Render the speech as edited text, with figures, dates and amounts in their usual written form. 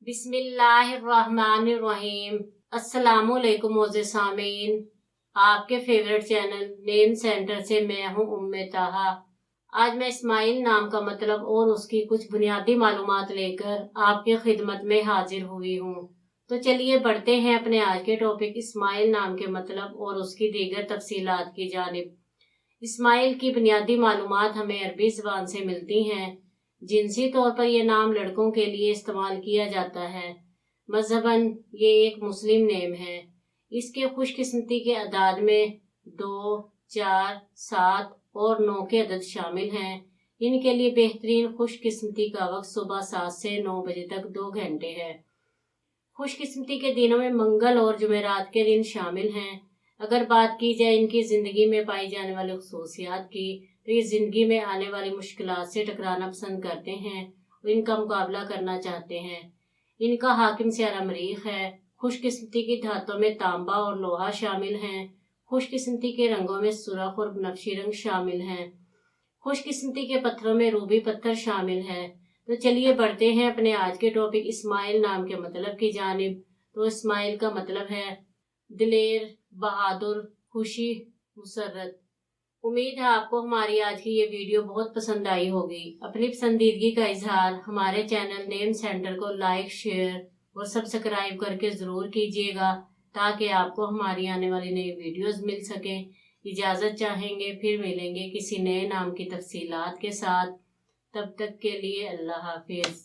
बिस्मिल्लाहिर्रहमानिर्रहीम। अस्सलामुअलैकुम मोअज़्ज़िज़ सामीन, आपके फेवरेट चैनल नेम सेंटर से मैं हूँ उम्मे ताहा। आज मैं इस्माइल नाम का मतलब और उसकी कुछ बुनियादी मालूमात लेकर आपकी खिदमत में हाजिर हुई हूँ। तो चलिए बढ़ते हैं अपने आज के टॉपिक इस्माइल नाम के मतलब और उसकी दीगर तफसीलात की जानिब। इस्माइल की बुनियादी मालूमात हमें अरबी ज़बान से मिलती हैं। जिनसी तौर पर यह नाम लड़कों के लिए इस्तेमाल किया जाता है। मज़हबन ये एक मुस्लिम नेम है। इसके खुशकिस्मती के अदाद में 2, 4, 7 और 9 के अदद शामिल हैं। इनके लिए बेहतरीन खुशकिस्मती का वक्त सुबह 7 से 9 बजे तक 2 घंटे है। खुशकिस्मती के दिनों में मंगल और जुमेरात के दिन शामिल हैं। अगर बात की जाए इनकी ज़िंदगी में पाई जाने वाली खसूसियात की, तो ये ज़िंदगी में आने वाली मुश्किलात से टकराना पसंद करते हैं और इनका मुकाबला करना चाहते हैं। इनका हाकिम सियारा मरीख है। खुशकिस्मती की धातों में तांबा और लोहा शामिल हैं। खुशकिस्मती के रंगों में सुर्ख और बनफशी रंग शामिल हैं। खुशकिस्मती के पत्थरों में रूबी पत्थर शामिल है। तो चलिए बढ़ते हैं अपने आज के टॉपिक इस्माइल नाम के मतलब की जानिब। तो इस्माइल का मतलब है दिलेर, बहादुर, खुशी, मुसर्रत। उम्मीद है आपको हमारी आज की ये वीडियो बहुत पसंद आई होगी। अपनी पसंदीदगी का इजहार हमारे चैनल नेम सेंटर को लाइक, शेयर और सब्सक्राइब करके ज़रूर कीजिएगा, ताकि आपको हमारी आने वाली नई वीडियोस मिल सकें। इजाज़त चाहेंगे, फिर मिलेंगे किसी नए नाम की तफसीलात के साथ। तब तक के लिए अल्लाह हाफिज़।